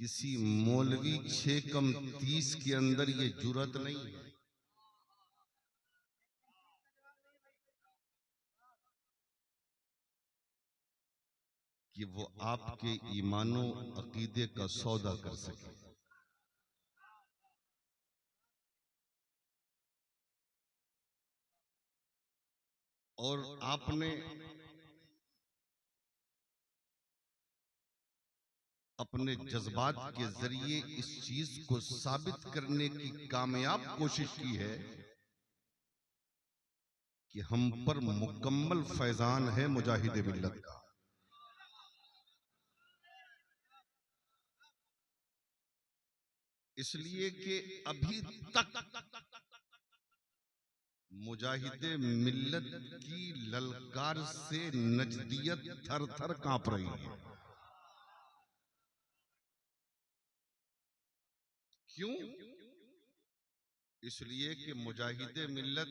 किसी मौलवी 6 कम 30 के अंदर ये जुर्रत नहीं है कि वो आपके ईमानो अकीदे का सौदा कर सके। और आपने अपने जज्बात के जरिए इस चीज को साबित करने की कामयाब कोशिश की है कि हम पर मुकम्मल फैजान है मुजाहिद मिल्लत का। इसलिए कि अभी तक मुजाहिद मिल्लत की ललकार से नजदियत थर थर कांप रही है। क्यों? इसलिए कि मुजाहिद मिल्लत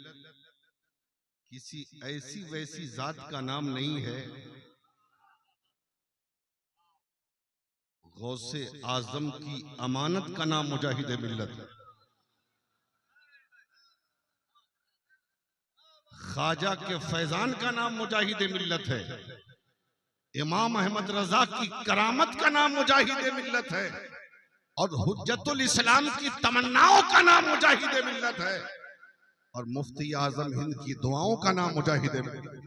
किसी ऐसी वैसी जात का नाम नहीं है। गौसे आजम की अमानत का नाम मुजाहिद मिल्लत है। ख्वाजा के फैजान का नाम मुजाहिद मिल्लत है। इमाम अहमद रजा की करामत का नाम मुजाहिद मिल्लत है। और हुज्जतुल इस्लाम की तमन्नाओं का नाम मुजाहिद मिल्लत है। और मुफ्ती आजम हिंद की दुआओं का नाम मुजाहिद मिल्लत है।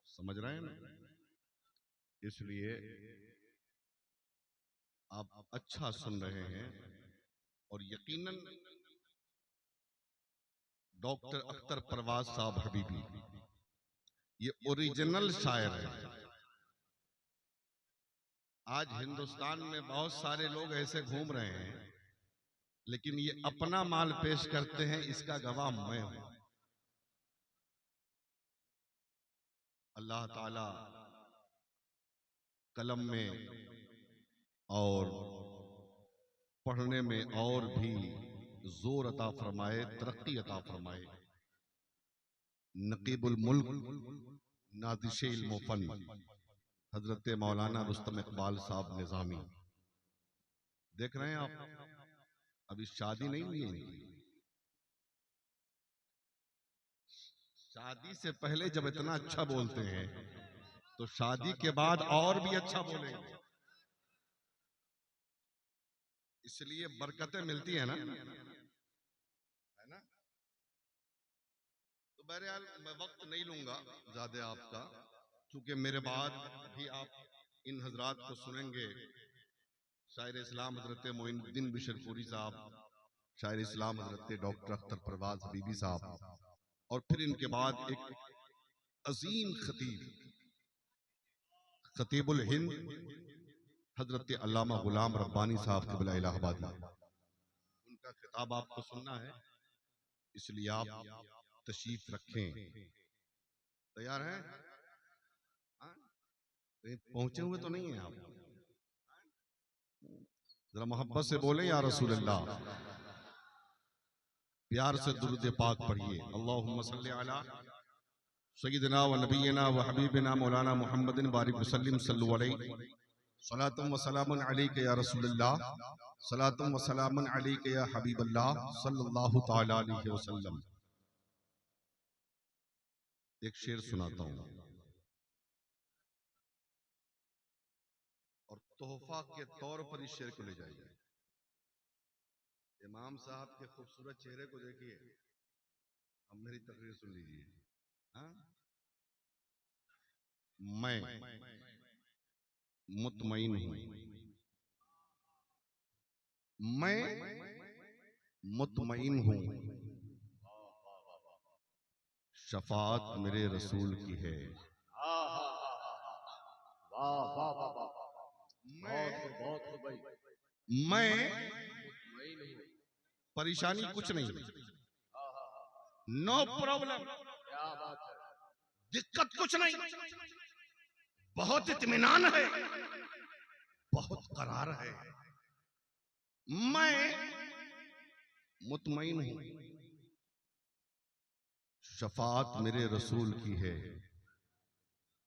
समझ रहे हैं ना? इसलिए आप अच्छा सुन रहे हैं। और यकीनन डॉक्टर अख्तर परवाज साहब हबीबी ये ओरिजिनल शायर है। आज हिंदुस्तान में बहुत सारे लोग ऐसे घूम रहे हैं, लेकिन ये अपना माल पेश करते हैं, इसका गवाह मैं हूं। अल्लाह ताला कलम में और पढ़ने में और भी जोर अता फरमाए, तरक्की अता फरमाए। नकीबुल मुल्क नादिशे इल्म फन हजरत मौलाना रुस्तम इकबाल साहब निजामी, देख रहे हैं आप? अभी शादी नहीं हुई है इनकी। शादी से पहले जब इतना अच्छा बोलते हैं तो शादी के बाद और भी अच्छा बोलेंगे। इसलिए बरकतें मिलती है ना, तो बहरहाल मैं वक्त नहीं लूंगा ज्यादा आपका, क्योंकि मेरे बाद भी आप इन हजरात को सुनेंगे। शायर इस्लाम हजरत मोइनुद्दीन बिशरपुरी साहब, शायर इस्लाम हजरत डॉक्टर अख्तर परवाज हबीबी साहब, और फिर इनके बाद एक अजीम खतीब खतीबुल हिंद हजरत अल्लामा गुलाम रब्बानी साहब क़िबला इलाहाबादी, उनका खिताब आपको सुनना है। इसलिए आप तशरीफ रखें। तैयार हैं? पहुंचे हुए तो नहीं है आप? जरा मोहब्बत से बोले या रसूल अल्लाह। प्यार से दुरूद पाक पढ़िए। अल्लाहुम्मा सल्ली अला सय्यिदिना व नबिय्यिना व हबीबिना मौलाना मुहम्मदिन बारिक वसल्लिम सल्लल्लाहु अलैहि सलातुम व सलामुन अलैका या रसूलल्लाह, सलातुम व सलामुन अलैका या हबीबल्लाह सल्लल्लाहु तआला अलैहि वसल्लम। एक शेर सुनाता हूं और तोहफा के तौर पर इस शेर को ले जाइए। इमाम साहब के खूबसूरत चेहरे को देखिए, अब मेरी तकरीर सुन लीजिए। हाँ? मैं मुतमईन हूं, मैं मुतमईन हूं, शफाअत मेरे रसूल की है। मैं परेशानी कुछ नहीं, नो प्रॉब्लम, दिक्कत कुछ नहीं, बहुत इत्मीनान है, बहुत करार है। मैं मुतमईन हूं, शफाअत मेरे रसूल की है।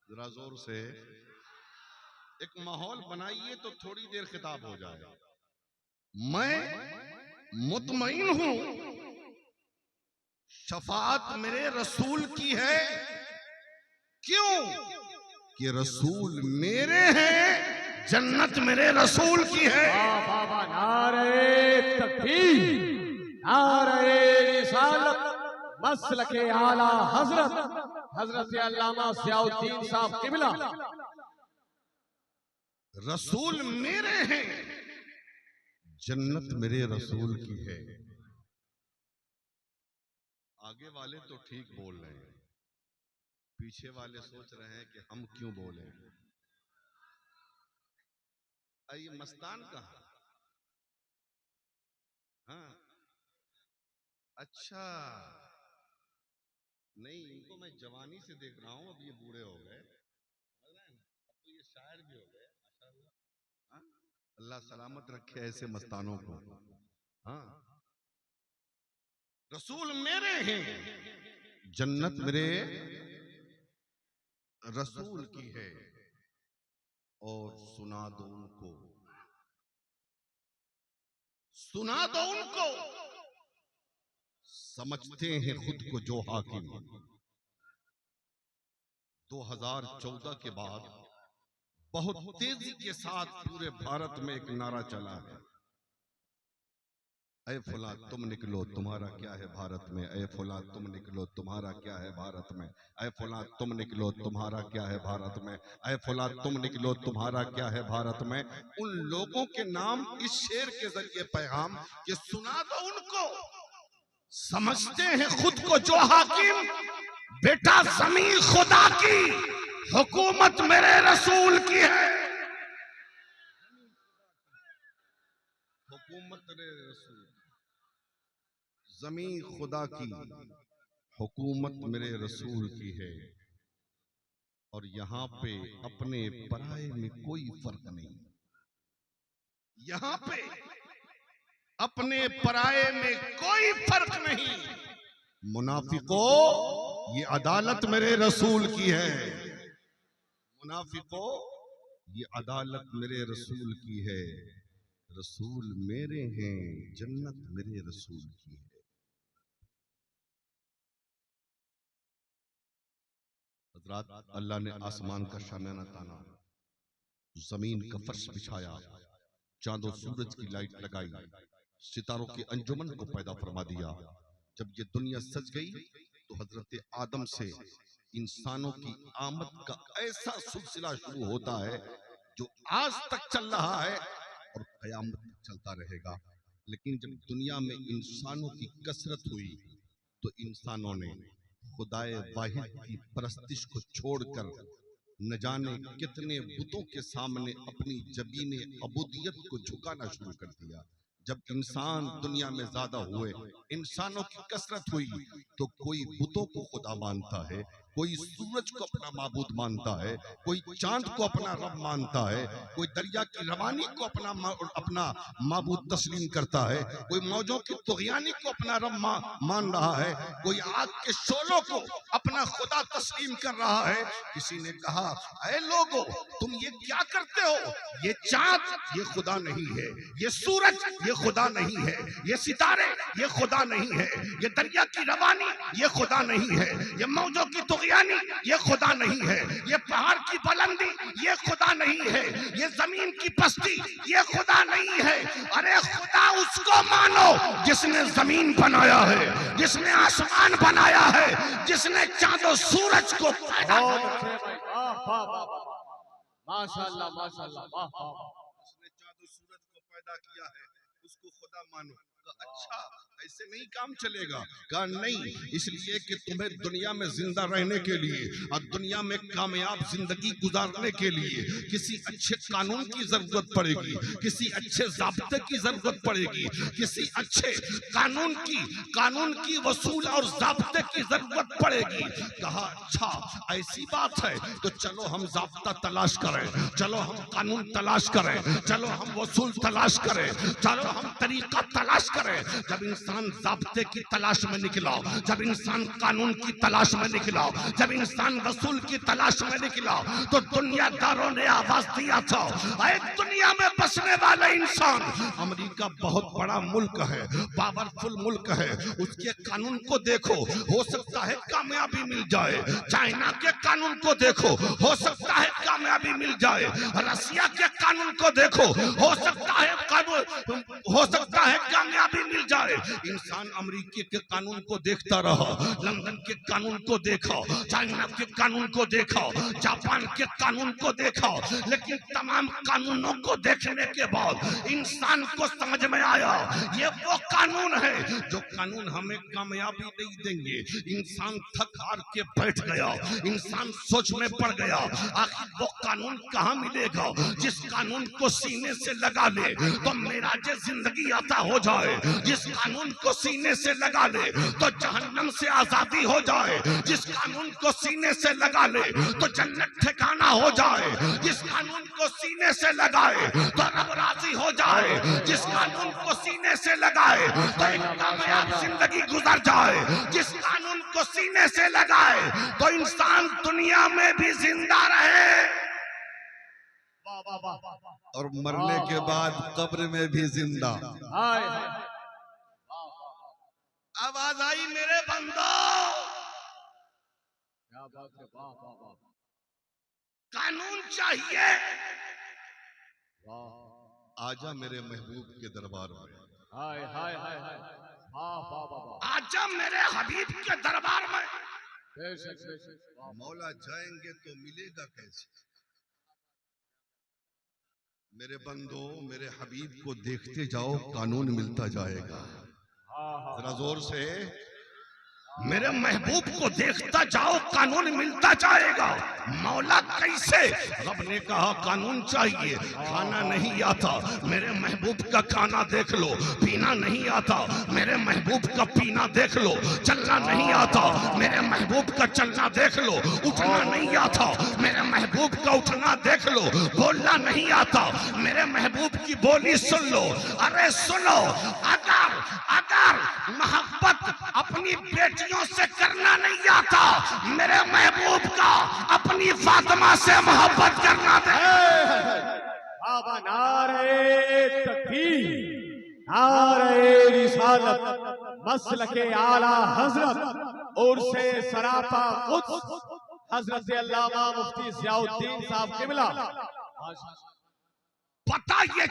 जरा जोर से एक माहौल बनाइए तो थोड़ी देर खिताब हो जाए। मैं मुतमईन हूं, शफाअत मेरे रसूल की है। क्यों? कि रसूल मेरे हैं, जन्नत मेरे रसूल की है। बाबा नारे तकबीर, नारे रिसालत, मसलके आला हजरत हजरत अल्लामा ज़ियाउद्दीन साहब किबला। रसूल मेरे हैं, जन्नत मेरे रसूल की है। आगे वाले तो ठीक बोल रहे हैं, पीछे वाले सोच रहे हैं कि हम क्यों बोले। ये मस्तान कहाँ? हाँ, अच्छा, नहीं, इनको मैं जवानी से देख रहा हूं, अब ये बूढ़े हो गए, अब तो ये शायर भी हो गए माशाअल्लाह। हाँ? अल्लाह सलामत रखे ऐसे मस्तानों को। हाँ, रसूल मेरे हैं, जन्नत मेरे रसूल की है। और सुना दो उनको, सुना दो उनको, समझते हैं खुद को जो हाकिम। 2014 के बाद बहुत तेजी के साथ पूरे भारत में एक नारा चला है, ऐ फुला तुम निकलो तुम्हारा क्या है भारत में, ऐ फुला तुम निकलो तुम्हारा क्या है भारत में, ऐ फुला तुम निकलो तुम्हारा क्या है भारत में, ऐ फुला तुम निकलो तुम्हारा क्या है भारत में। उन लोगों के नाम इस शेर के जरिए पैगाम कि सुना दो उनको, समझते हैं खुद को जो हाकिम। बेटा ज़मीन खुदा की, हुकूमत मेरे रसूल की है। हुकूमत मेरे रसूल, ज़मीन खुदा की, हुकूमत मेरे रसूल की है। और यहाँ पे अपने पराये में कोई फर्क नहीं, यहाँ पे अपने पराये में कोई फर्क नहीं। मुनाफिकों, ये अदालत मेरे रसूल की है। मुनाफिकों, ये अदालत मेरे रसूल की है। रसूल मेरे हैं, जन्नत मेरे रसूल की है। हज़रात, अल्लाह ने आसमान का शामियाना ताना, जमीन का फर्श बिछाया, चांदो सूरज की लाइट लगाई, सितारों के अंजुमन को पैदा फरमा दिया। जब ये दुनिया सज गई तो हजरत आदम से इंसानों की आमद का ऐसा सिलसिला शुरू होता है जो आज तक चल रहा है और कयामत तक चलता रहेगा। लेकिन जब दुनिया में इंसानों की कसरत हुई तो इंसानों ने खुदाए वाहिद की परस्तिश को छोड़कर न जाने कितने बुतों के सामने अपनी जबीने अबूदियत को झुकाना शुरू कर दिया। जब इंसान दुनिया में ज्यादा हुए, इंसानों की कसरत हुई, तो कोई बुतों को खुदा मानता है, कोई सूरज को अपना माबूद मानता है, कोई चांद को अपना रब मानता है, कोई दरिया की रवानी को अपना माबूद तस्लीम करता है, कोई मौजों की तुग़यानी को अपना रब मान रहा है, कोई आग के शोलों को अपना खुदा तस्लीम कर रहा है। किसी ने कहा, ऐ लोगों, तुम ये क्या करते हो? ये चांद ये खुदा नहीं है, ये सूरज ये खुदा नहीं है, ये सितारे ये खुदा नहीं है, ये दरिया की रवानी ये खुदा नहीं है, ये मौजों की तुग़यानी ये खुदा नहीं है, ये पहाड़ की बुलंदी ये खुदा नहीं है, ये जमीन की पस्ती ये खुदा नहीं है। अरे खुदा उसको मानो जिसने जमीन बनाया है, जिसने आसमान बनाया है, जिसने चांदो सूरज को पैदा किया। माशाअल्लाह माशाअल्लाह, वाह वाह। जिसने चांदो सूरज को पैदा किया है उसको खुदा मानो। अच्छा, ऐसे नहीं काम चलेगा। कहा नहीं, इसलिए कि तुम्हें दुनिया में जिंदा रहने के लिए और दुनिया में कामयाब जिंदगी गुजारने के लिए किसी अच्छे कानून की जरूरत पड़ेगी, किसी अच्छे ज़ाब्ते की जरूरत पड़ेगी, किसी अच्छे कानून की वसूल और ज़ाब्ते की जरूरत पड़ेगी। कहा अच्छा, ऐसी बात है तो चलो हम ज़ाब्ता तलाश करें, चलो हम कानून तलाश करें, चलो हम वसूल तलाश करें, चलो हम तरीका तलाश करे। जब इंसान ज़ाब्ते की तलाश में निकला, जब इंसान कानून की तलाश में निकला, जब इंसान रसूल की तलाश में निकला, तो दुनियादारों ने आवाज दिया था, एक दुनिया में बसने वाले इंसान, अमेरिका बहुत बड़ा मुल्क है, पावरफुल मुल्क है, उसके कानून को देखो, हो सकता है कामयाबी मिल जाए। चाइना के कानून को देखो, हो सकता है कामयाबी मिल जाए। रसिया के कानून को देखो, हो सकता है कामयाबी मिल जाए। इंसान अमेरिकी के कानून को देखता रहा, लंदन के कानून को देखा, चाइना के कानून को देखा, जापान के कानून को देखा, लेकिन तमाम कानूनों को देखने के बाद इंसान को समझ में आया ये वो कानून है जो कानून हमें कामयाबी नहीं देंगे। इंसान थक हार के बैठ गया, इंसान सोच में पड़ गया, आखिर वो कानून कहाँ मिलेगा जिस कानून को सीने से लगा ले तो मेरा जो जिंदगी आता हो जाए, जिस कानून को सीने से लगा ले तो जहन्नम से आजादी हो जाए, जिस कानून को सीने से लगा ले तो जन्नत ठिकाना हो जाए, जिस कानून को सीने से लगाए तो रब राजी हो जाए, जिस कानून को सीने से लगाए तो एक कामयाब जिंदगी गुजर जाए, जिस कानून को सीने से लगाए तो इंसान दुनिया में भी जिंदा रहे और मरने के बाद कब्र में भी जिंदा। आवाज आई मेरे बंदो, कानून चाहिए, आजा मेरे महबूब के दरबार में, आजा मेरे हबीब के दरबार में। मौला जाएंगे तो मिलेगा कैसे? मेरे बंदो, मेरे हबीब को देखते जाओ, कानून मिलता जाएगा। जरा जोर से, मेरे महबूब को देखता जाओ, कानून मिलता जाएगा। मौला कैसे? रब ने कहा कानून चाहिए, खाना नहीं आता, मेरे महबूब का खाना देख लो। पीना नहीं आता, मेरे महबूब का पीना देख लो। चलना नहीं आता, मेरे महबूब का चलना देख लो। उठना नहीं आता, मेरे महबूब का उठना देख लो। बोलना नहीं आता, मेरे महबूब की बोली सुन लो। अरे सुनो, अगर मोहब्बत अपनी बेटियों से करना नहीं आता, मेरे महबूब का अपनी फातिमा से मोहब्बत करना दे। बाबा नारे तकबीर, नारे रिसालत, मसलके आला हजरत और से सरापा कुद्स हजरत अल्लामा मुफ्ती ज़ियाउद्दीन साहब किबला। पता ये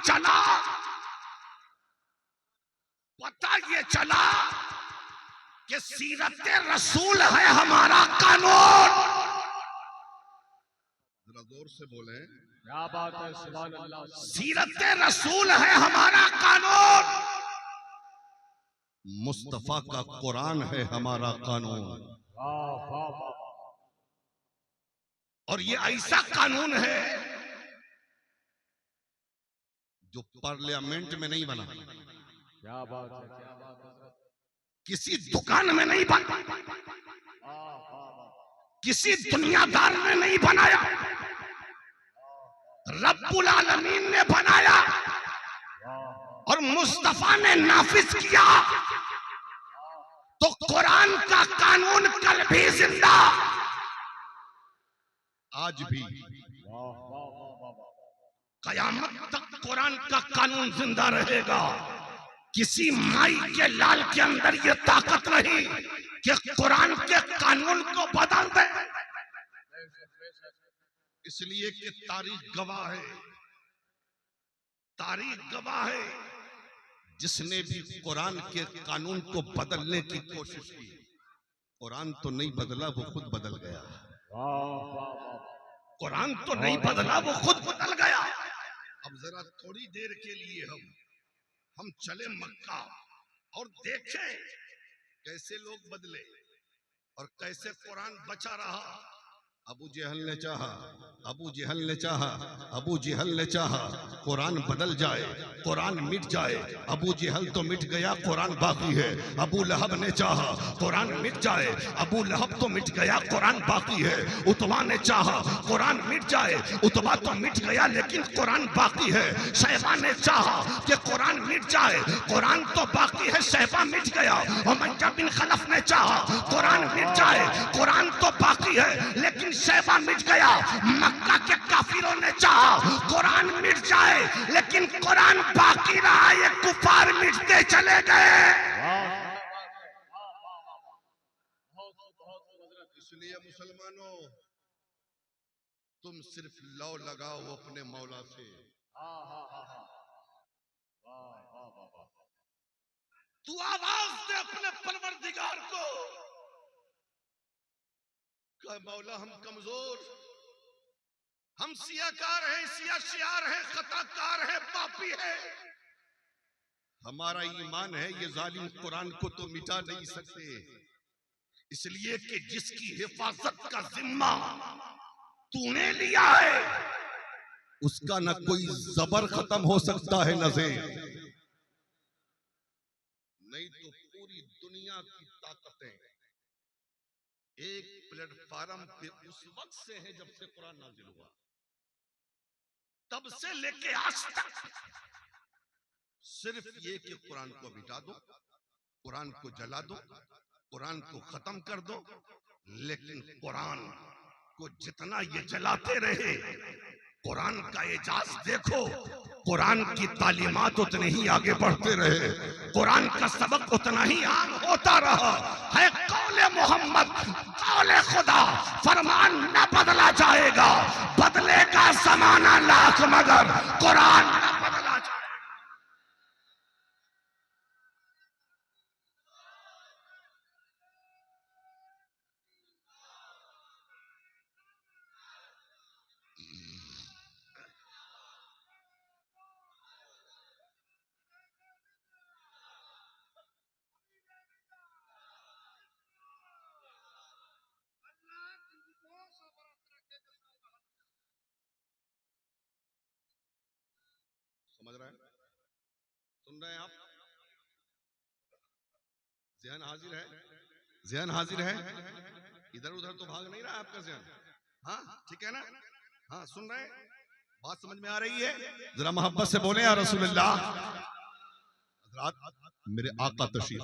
चला कि सीरत रसूल है हमारा कानून। जरा जोर से बोले, क्या बात है, सुभान अल्लाह। सीरत रसूल है हमारा कानून, मुस्तफा का कुरान है हमारा कानून। और ये ऐसा कानून है जो पार्लियामेंट में नहीं बना, क्या बात है, क्या बात है, किसी दुकान में नहीं बना, किसी दुनियादार ने नहीं बनाया, रब्बुल आलमीन ने बनाया और मुस्तफा ने नाफिज किया। तो कुरान का कानून कल भी जिंदा, आज भी, कयामत तक कुरान का कानून जिंदा रहेगा। किसी माई के लाल के अंदर ये ताकत नहीं कि कुरान के कानून को बदल दे, इसलिए कि तारीख गवाह है, जिसने भी कुरान के कानून को बदलने की कोशिश की, कुरान तो नहीं बदला, वो खुद बदल गया। कुरान तो नहीं बदला, वो खुद बदल गया। अब जरा थोड़ी देर के लिए हम चले मक्का और देखें कैसे लोग बदले और कैसे कुरान बचा रहा। अबू जहल ने चाहा, अबू जहल ने चाहा, अबू जहल ने चाहा कुरान बदल जाए, कुरान मिट जाए। अबू जहल तो मिट गया, कुरान बाकी है। अबू लहब ने चाहा कुरान मिट जाए, अबू लहब तो मिट गया, कुरान बाकी है। उतबा ने चाहा कुरान मिट जाए, उतबा तो मिट गया लेकिन कुरान बाकी है। शैबा ने चाहा कि कुरान मिट जाए, कुरान तो बाकी है, शैबा मिट गया। उमय्या बिन खलफ ने चाहा कुरान मिट जाए, कुरान तो बाकी है लेकिन शैबा मिट गया। मक्का के काफिरों ने चाहा कुरान मिट जाए लेकिन कुरान बाकी रहा, ये कुफार मिटते चले गए। इसलिए मुसलमानों, तुम सिर्फ लौ लगाओ अपने मौला से। तू आवाज दे अपने परवरदिगार को, कह मौला हम कमजोर, हम सियाकार हैं, सियाशियार हैं, खताकार हैं, पापी हैं। हमारा ईमान है ये जालिम कुरान को तो मिटा नहीं सकते, इसलिए कि जिसकी हिफाजत का जिम्मा तूने लिया है उसका न कोई जबर खत्म हो सकता है न ज़ेर। नहीं तो पूरी दुनिया की ताकतें एक प्लेटफार्म पे उस वक्त से है जब से कुरान नाजिल हुआ, तब से लेके आज तक सिर्फ ये कि कुरान को मिटा दो, कुरान को जला दो, कुरान को खत्म कर दो। लेकिन कुरान को जितना ये जलाते रहे, कुरान का एजाज देखो, कुरान की तालीमात उतने ही आगे बढ़ते रहे, कुरान का सबक उतना ही आम होता रहा। है कौले मोहम्मद, कौले खुदा, फरमान न बदला जाएगा, बदलेगा जमाना लाख मगर कुरान न बदला जाएगा। समझ रहे हैं, सुन रहे हैं आप? ज़हन हाजिर है, ज़हन हाजिर है, इधर उधर तो भाग नहीं रहा आपका ज़हन। हाँ ठीक है ना? हाँ सुन रहे हैं, बात समझ में आ रही है? जरा मोहब्बत से बोले या रसूलुल्लाह। हज़रात मेरे आका तशरीफ,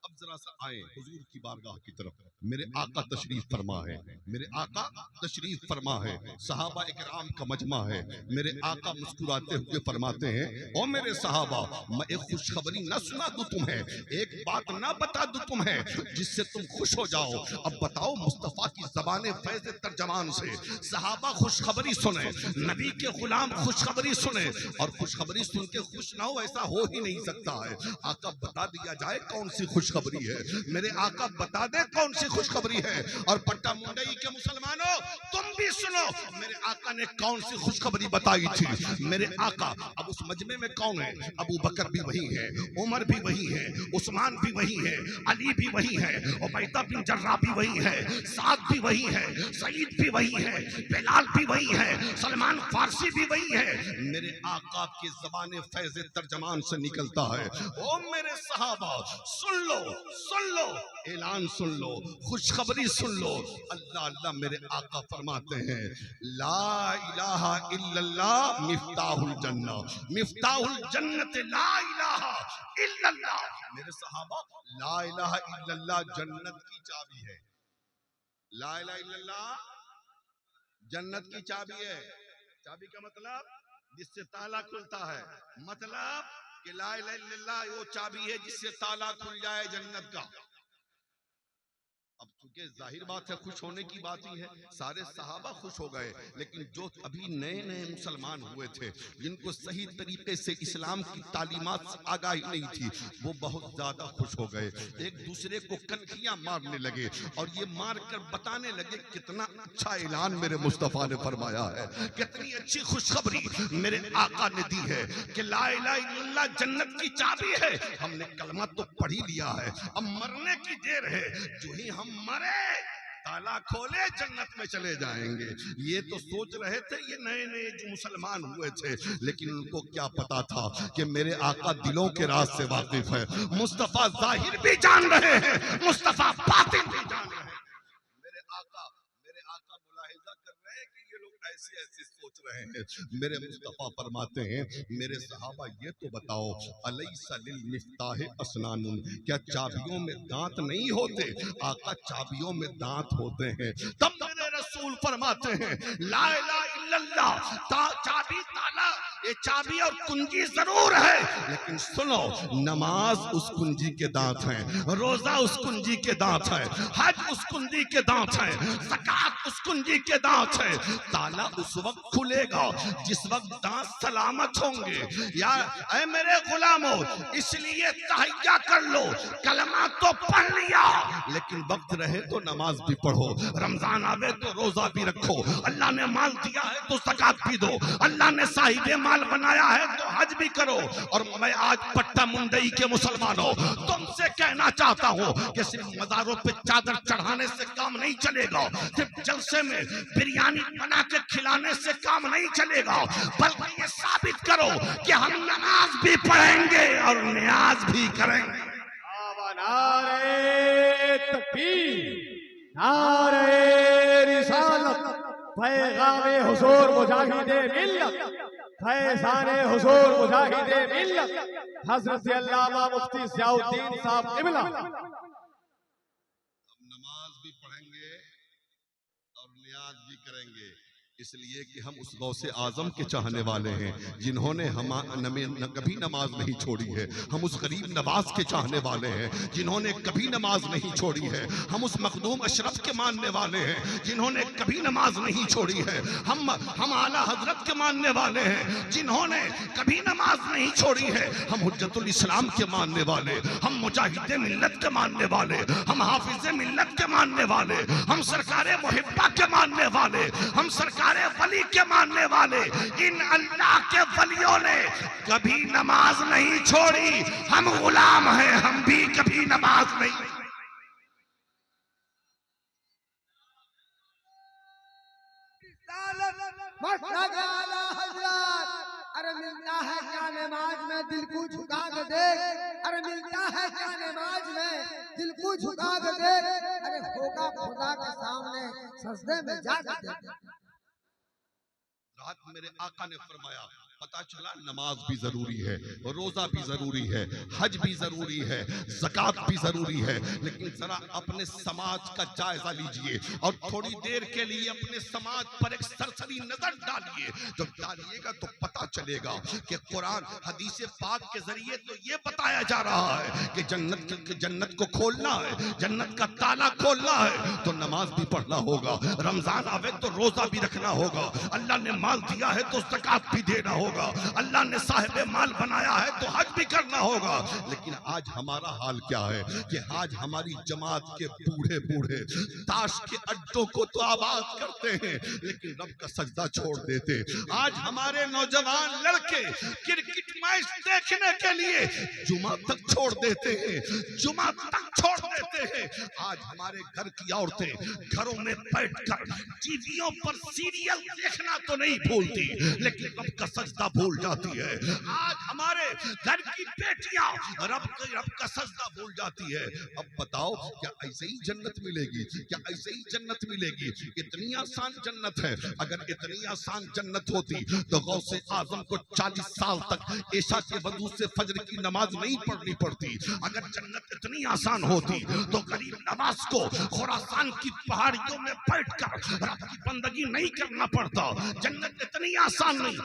अब जरा सा आए हुजूर की बारगाह की तरफ। मेरे आका तशरीफ फरमा है, मेरे आका तशरीफ फरमा है, सहाबा इकराम का मजमा है। मेरे आका मुस्कुराते हुए फरमाते हैं, ओ मेरे सहाबा, मैं एक खुशखबरी न सुना दूं तुम्हें, एक बात ना बता दूं तुम्हें जिससे तुम खुश हो जाओ। अब बताओ मुस्तफा की ज़बान फैज़ तर्जमान से सहाबा खुशखबरी सुने, नबी के गुलाम खुशखबरी सुने, और खुशखबरी सुन के खुश ना हो ऐसा हो ही नहीं सकता है। आका बता दिया जाए कौन सी खुशखबरी है, मेरे आका बता दे कौन सी खुशखबरी है। और पट्टा मुंडई के मुसलमानों तुम भी सुनो, मेरे आका ने कौन सी खुशखबरी बताई थी। मेरे आका, अब उस मजमे में कौन है? अबू बकर भी वही है, उमर भी वही है, उस्मान भी वही है, अली भी वही है, उबैदा बिन जर्राह भी वही है, साद भी वही है, सईद भी वही है, बिलाल भी वही है, सलमान फारसी भी वही है। मेरे आका की ज़बान फैज़ तर्जमान से निकलता है, ओ मेरे सहाबा सुन लो, सुन लो, ऐलान सुन लो, खुशखबरी सुन लो। अल्लाह अल्लाह मेरे आका फरमाते हैं, ला इलाहा इल्लल्लाह मिफ्ताहुल जन्नह, मिफ्ताहुल जन्नत ला इलाहा इल्लल्लाह। मेरे सहाबा, ला इलाहा इल्लल्लाह जन्नत की चाबी है। ला इलाहा इल्लल्लाह जन्नत की चाबी है। चाबी का मतलब जिससे ताला खुलता है, मतलब कि ला इलाहा इल्लल्लाह वो चाबी है जिससे ताला खुल जाए जन्नत का। अब चूंकि जाहिर बात है खुश होने की बात ही है, सारे सहाबा खुश हो गए, लेकिन जो अभी नए नए मुसलमान हुए थे, जिनको सही तरीके से इस्लाम की तालीमात से आगाही नहीं थी, वो बहुत ज्यादा खुश हो गए। एक दूसरे को कनखियां मारने लगे और ये मार कर बताने लगे कितना अच्छा ऐलान मेरे मुस्तफा ने फरमाया है, कितनी अच्छी खुशखबरी मेरे आका ने दी है कि ला इलाहा इल्लल्लाह जन्नत की चाबी है। हमने कलमा तो पढ़ ही लिया है, अब मरने की देर है। जो ही हम मरे ताला खोले जन्नत में चले जाएंगे। ये तो सोच रहे थे ये नए नए जो मुसलमान हुए थे, लेकिन उनको क्या पता था कि मेरे आका दिलों के राज से वाकिफ है। मुस्तफा जाहिर भी जान रहे हैं, मुस्तफा बातिन भी जान रहे हैं। मेरे आका मुलाहिजा कर रहे हैं कि ये लोग ऐसे ऐसे सोच रहे हैं। मेरे मुस्तफा फरमाते हैं, मेरे सहाबा ये तो बताओ, अलैसा लिल मिफ्ताह असनानुन, क्या चाबियों में दांत नहीं होते? आका चाबियों में दांत होते हैं। तब मेरे रसूल फरमाते हैं, ला इलाहा इल्लल्लाह, चाबी ताला, ये चाबी और कुंजी जरूर है, लेकिन सुनो, नमाज उस कुंजी के दांत हैं, रोजा उस कुंजी के दांत है, हज उस कुंजी के दांत है, ज़कात उस कुंजी के दांत है। ताला उस वक्त खुलेगा जिस वक्त दांत सलामत होंगे। या ऐ मेरे गुलामों, इसलिए तहय्या कर लो, कलमा तो पढ़ लिया, लेकिन वक्त रहे तो नमाज भी पढ़ो, रमजान आवे तो रोजा भी रखो, अल्लाह ने माल दिया है तो ज़कात भी दो, अल्लाह ने साहिबे माल बनाया है तो हज भी करो। और मैं आज पट्टा मुंडई के मुसलमानों तुमसे कहना चाहता हूँ कि सिर्फ मज़ारों पे चादर चढ़ाने से काम नहीं चलेगा, सिर्फ जलसे में बिरयानी बना के खिलाने से काम नहीं चलेगा, बल्कि ये साबित करो कि हम नमाज भी पढ़ेंगे और नियाज भी करेंगे। नारे तकबीर, नारे रिसालत, पैगामे हुजूर मुजाहिदे मिल्लत, फैज़ाने हुजूर मुजाहिदे मिल्लत, हज़रत अल्लामा मुफ्ती ज़ियाउद्दीन साहब क़िबला। नमाज भी पढ़ेंगे और नियाज भी करेंगे, इसलिए कि हम उस गौसे आजम के चाहने वाले हैं जिन्होंने कभी नमाज नहीं छोड़ी है। हम उस गरीब नवाज के चाहने वाले हैं जिन्होंने कभी नमाज नहीं छोड़ी है। हम उस मखदूम अशरफ के मानने वाले हैं जिन्होंने कभी नमाज नहीं छोड़ी है। हम आला हजरत के मानने वाले हैं जिन्होंने कभी नमाज नहीं छोड़ी है। हम हुज्जतुल इस्लाम के मानने वाले, हम मुजाहिदे मिल्लत के मानने वाले, हम हाफिज़े मिल्लत के मानने वाले, हम सरकारे मुहिब्बा के मानने वाले, हम सरकार वली के मानने वाले। इन अल्लाह के वलियों ने कभी नमाज नहीं छोड़ी। हम गुलाम हैं, हम भी कभी नमाज नहीं। अरे मिलता है क्या नमाज में दिल को झुका के देख, अरे मिलता है क्या नमाज में दिल को झुका के देख, अरे होगा खुदा के सामने सजदे में जाके देख। रात मेरे आका ने फरमाया, पता चला नमाज भी जरूरी है, रोजा भी जरूरी है, हज भी जरूरी है, ज़कात भी जरूरी है, लेकिन जरा अपने समाज का जायजा लीजिए और थोड़ी देर के लिए अपने समाज पर एक सरसरी नजर डालिए। जब डालिएगा तो पता चलेगा कि कुरान हदीस पाक के जरिए तो ये बताया जा रहा है कि जन्नत को खोलना है, जन्नत का ताला खोलना है तो नमाज भी पढ़ना होगा, रमजान आवे तो रोजा भी रखना होगा, अल्लाह ने माल दिया है तो ज़कात भी देना होगा, अल्लाह ने साहिबे माल बनाया है तो हज भी करना होगा। लेकिन आज हमारा हाल क्या है कि आज हमारी जमात के बूढ़े बूढ़े ताश के अड्डों को तो आबाद करते हैं लेकिन रब का सजदा छोड़ देते। आज हमारे नौजवान लड़के क्रिकेट मैच देखने के लिए जुमा तक छोड़ देते हैं, जुमा तक छोड़ देते हैं। आज हमारे घर की औरतें घरों में बैठकर टीवियों पर सीरियल देखना तो नहीं भूलती लेकिन रब का सजदा भूल जाती है। आज हमारे घर की बेटियां रब का सजदा भूल जाती है। अब बताओ क्या ऐसे ही जन्नत मिलेगी? क्या ऐसे ही जन्नत मिलेगी? इतनी आसान जन्नत है। अगर इतनी आसान जन्नत होती तो गौसे आजम को 40 साल तक ईशा के वजू से फजर की नमाज नहीं पढ़नी पड़ती। अगर जन्नत इतनी आसान होती तो गरीब नवाज को खुरासान की पहाड़ियों में बैठकर रब की बंदगी नहीं करना पड़ता। जन्नत इतनी आसान नहीं।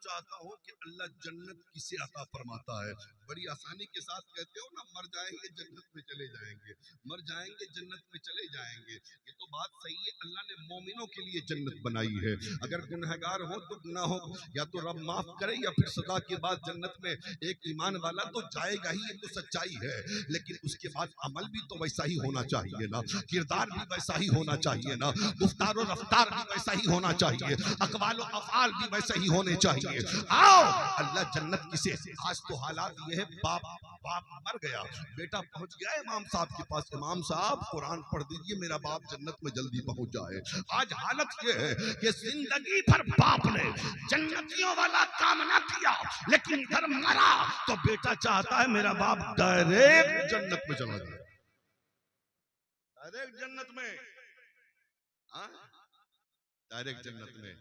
चाहता हूँ कि अल्लाह जन्नत किसे अता फरमाता है। बड़ी आसानी के साथ कहते हो ना, मर जाएंगे जन्नत में चले जाएंगे, मर जाएंगे जन्नत में चले जाएंगे। ये तो बात सही है, अल्लाह ने मोमिनों के लिए जन्नत बनाई है। अगर गुनहगार हो तो गुनाहों या तो रब माफ करे या फिर सदा के बाद जन्नत में एक ईमान वाला तो जाएगा ही, ये तो सच्चाई है। लेकिन उसके बाद अमल भी तो वैसा ही होना चाहिए ना, किरदार भी वैसा ही होना चाहिए ना, गुफ्तार और रफ्तार भी वैसा ही होना चाहिए, अक़वाल और अफ़आल भी वैसे ही होने चाहिए। आओ अल्लाह जन्नत किसे, आज तो हालात ये है बाप बाप मर गया, बेटा पहुंच गया इमाम साहब के पास, इमाम साहब कुरान पढ़ दीजिए, मेरा बाप जन्नत में जल्दी पहुंच जाए। आज हालत ये है कि जिंदगी भर बाप ने जन्नतियों वाला काम ना किया, लेकिन इधर मरा तो बेटा चाहता है मेरा बाप डायरेक्ट जन्नत में चला जाए, डायरेक्ट जन्नत में, डायरेक्ट जन्नत में।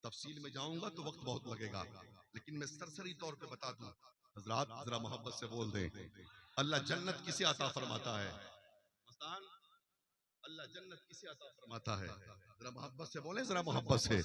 तफसील में जाऊंगा तो वक्त बहुत लगेगा, लेकिन मैं सरसरी तौर पे बता दूं। हजरात जरा मोहब्बत से बोल दें, अल्लाह जन्नत किसे अता फरमाता है? मस्तान, अल्लाह जन्नत किसे अता फरमाता है? जरा मोहब्बत से बोले, जरा मोहब्बत से।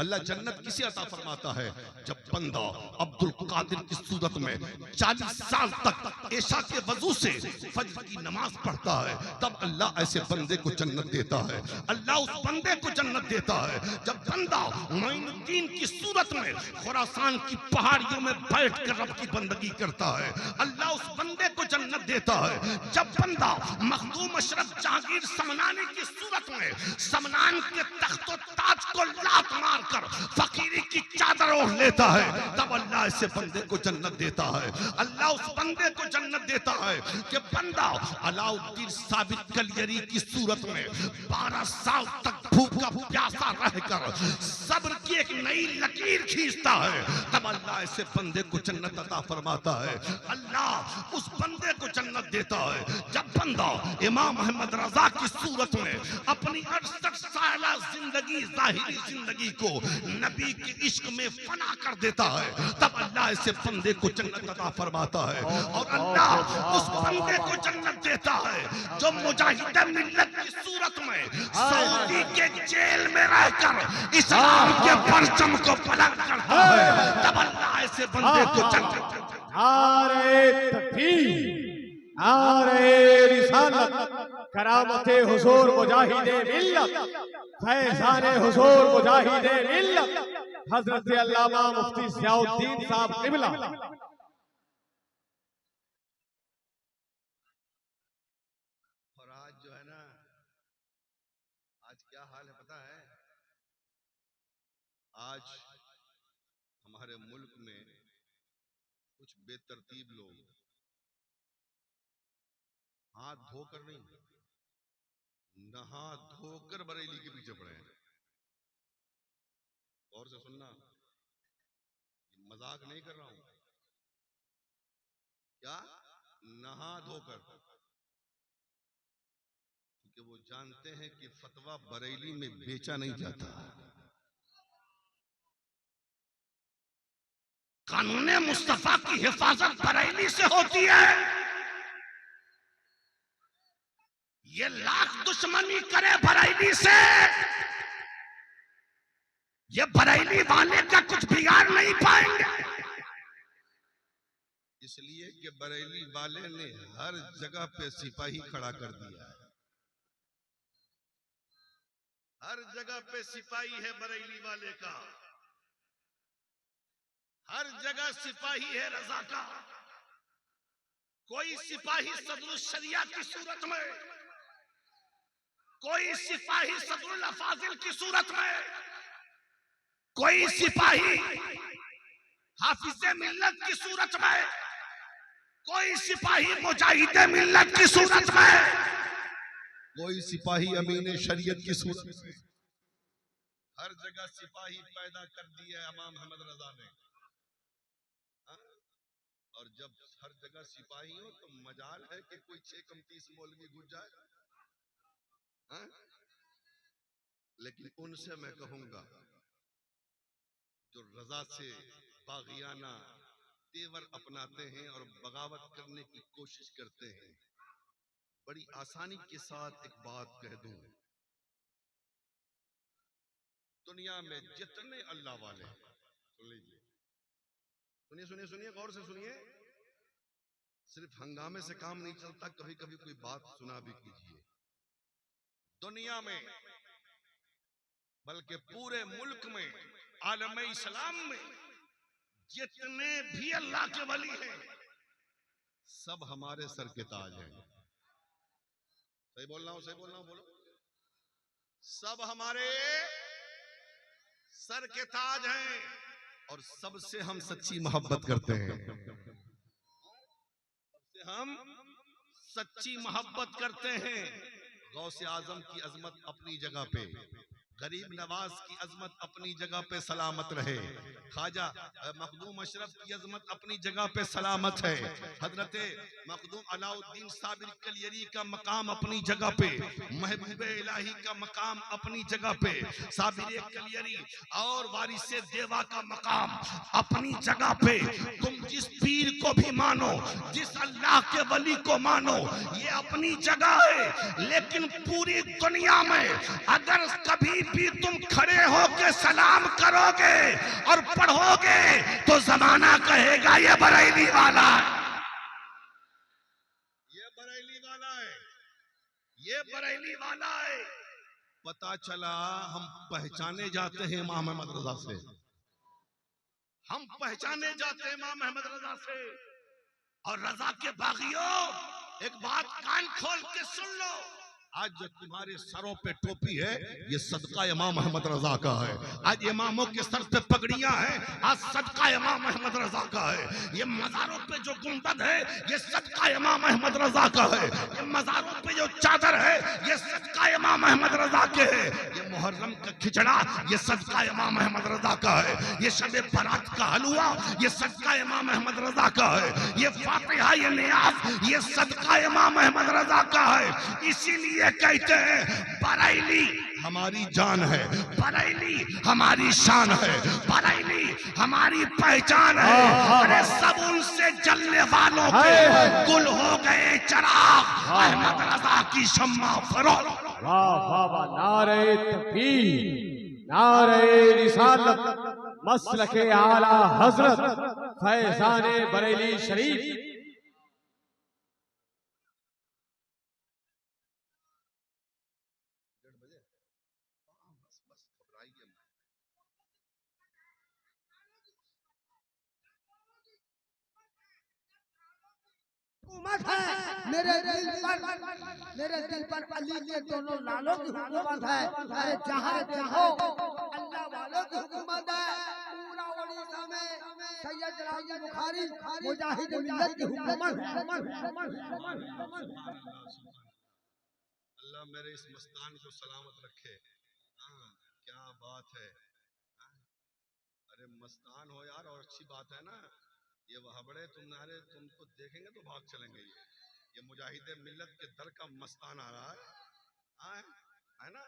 अल्लाह जन्नत किसे अता फरमाता है? जब बंदा अब्दुल कादिर की सूरत में 40 साल तक ऐशा के वजू से फज्र की नमाज पढ़ता है, तब अल्लाह ऐसे बंदे को जन्नत देता है। अल्लाह उस बंदे को जन्नत देता है। जब बंदा मोइनुद्दीन की सूरत में खुरासान की पहाड़ियों में बैठ कर रब की बंदगी करता है, अल्लाह उस बंदे को जन्नत देता है। जब बंदा मखदूम अशरफ जहांगीर समनानी की सूरत में समनान के तख्तो ताज को लात मारकर फकीरी की चादर ओढ़ लेता है, तब अल्लाह ऐसे बंदे को जन्नत देता है। अल्लाह उस बंदे को जन्नत देता है कि बंदा अलाउद्दीन साबित कलियरी की सूरत में 12 साल तक भूखा प्यासा रहकर सब्र की एक नई लकीर खींचता है, तब अल्लाह ऐसे बंदे को जन्नत अता फरमाता है। अल्लाह उस बंदे को जन्नत देता है। जब बंदा इमाम अहमद रजा की सूरत में अपनी 68 साल जिंदगी, जाहिरी जिंदगी को नबी के इश्क में फना कर देता है, तब अल्लाह ऐसे बंदे को जन्नत अता फरमाता है। और अल्लाह उस बंदे को जन्नत देता है जो मुजाहिद मिल्लत की सूरत में सऊदी के जेल में रहकर इस्लाम के परचम को बुलंद करता है, तब अल्लाह ऐसे बंदे को जन्नत देता है। नारे तकबीर, नारे रिसालत, करामते हुजूर मुजाहिदे मिल्लत, फैज़ाने हुजूर मुजाहिदे मिल्लत, हजरत अल्लामा मुफ्ती ज़ियाउद्दीन साहब क़िबला। और आज जो है ना, आज क्या हाल है पता है? आज हमारे मुल्क में कुछ बेतरतीब लोग हाथ धोकर नहीं, नहा धोकर बरेली के पीछे पड़े हैं। और से सुनना, मजाक नहीं कर रहा हूं, क्या नहा धोकर, क्योंकि वो जानते हैं कि फतवा बरेली में बेचा नहीं जाता। कानून मुस्तफा की हिफाजत बरेली से होती है। ये लाख दुश्मनी करे बरेली से, ये बरेली वाले का कुछ बिगाड़ नहीं पाएंगे, इसलिए कि बरेली वाले ने हर जगह पे सिपाही खड़ा कर दिया है। हर जगह पे सिपाही है बरेली वाले का, हर जगह सिपाही है रजा का। कोई सिपाही सदरुल शरिया की सूरत में, कोई सिपाही सदरुल अफाजिल की सूरत में, कोई सिपाही हाफिज़े मिल्लत की सूरत में, कोई सिपाही मुजाहिदे मिल्लत की सूरत में, कोई सिपाही अमीन शरीयत की सूरत में। हर जगह सिपाही पैदा कर दिया है इमाम अहमद रजा ने। और जब हर जगह सिपाही हो तो मजाल है कि कोई 6 कम 30 मौलवी घुस जाए। लेकिन उनसे मैं कहूंगा जो रजा से बागियाना तेवर अपनाते हैं और बगावत करने की कोशिश करते हैं, बड़ी आसानी के साथ एक बात कह दूं, दुनिया में जितने अल्लाह वाले, सुन लीजिए, सुनिए सुनिए सुनिए, गौर से सुनिए, सिर्फ हंगामे से काम नहीं चलता, कभी कभी कोई बात सुना भी कीजिए। दुनिया में बल्कि पूरे मुल्क में, आलम इस्लाम में जितने भी अल्लाह के वली हैं, सब हमारे सर के ताज हैं। सही बोल रहा हूं, सही बोल रहा हूं, बोलो। सब हमारे सर के ताज हैं और सबसे हम सच्ची मोहब्बत करते हैं। हम सच्ची मोहब्बत करते हैं। गौसे आजम की अजमत अपनी जगह पे, गरीब नवाज की अजमत अपनी जगह पे सलामत रहे, ख्वाजा मखदूम अशरफ की अजमत अपनी जगह पे सलामत है, हजरत मखदूम अलाउद्दीन साबिर कलियरी का मकाम अपनी जगह पे, महबूब इलाही का मकाम अपनी जगह पे, साबिर कलियरी और वारिसे देवा का मकाम अपनी जगह पे। तुम जिस पीर को भी मानो, जिस अल्लाह के वली को मानो, ये अपनी जगह है। लेकिन पूरी दुनिया में अगर कभी भी तुम खड़े होके सलाम करोगे और पढ़ोगे तो जमाना कहेगा ये बरेली वाला है, ये बरेली वाला है, ये बरेली वाला है। पता चला हम पहचाने जाते हैं इमाम अहमद रजा से, हम पहचाने जाते हैं इमाम अहमद रजा से। और रजा के बागियों, एक बात कान खोल के सुन लो, आज जो तुम्हारे सरों पे टोपी है ये सदका इमाम अहमद रजा का है। आज इमामों के सर पे पगड़ियां हैं, आज सदका इमाम अहमद रजा का है। ये मज़ारों पे जो गुंबद है ये सदका इमाम अहमद रजा का है। ये मज़ारों पे जो चादर है ये सदका इमाम अहमद रजा के है। ये मुहर्रम का खिचड़ा ये सदका इमाम अहमद रजा का है। ये शबे बारात का हलवा ये सदका इमाम अहमद रजा का है। ये फातिहा ये नियाज़ ये सदका इमाम अहमद रजा का है। इसीलिए कहते हैं बरेली हमारी जान है, बरेली हमारी शान है, बरेली हमारी पहचान है। अरे सब उनसे जलने वालों के गुल हो गए चिराग, अहमद रजा की शम्मा फरोग। वाह वाह वाह, नारे तकबीर, नारे रिसालत, मसलके आला हजरत फैजाने बरेली शरीफ। हुकूमत है मेरे दिल पर अली के दोनों लालों की हुकूमत है। अरे जहाँ चाहो अल्लाह वालों की हुकूमत है। पूरा उड़ीसा में सैयद राजी बुखारी मुजाहिद मिल्लत की हुकूमत है। अल्लाह मेरे इस मस्तान को सलामत रखे। हाँ, क्या बात है। अरे मस्तान हो यार, और अच्छी बात है ना। ये वहाबड़े तुम्हारे तुमको देखेंगे तो भाग चलेंगे। ये मुजाहिद मिल्लत के दर का मस्तान आ रहा है ना।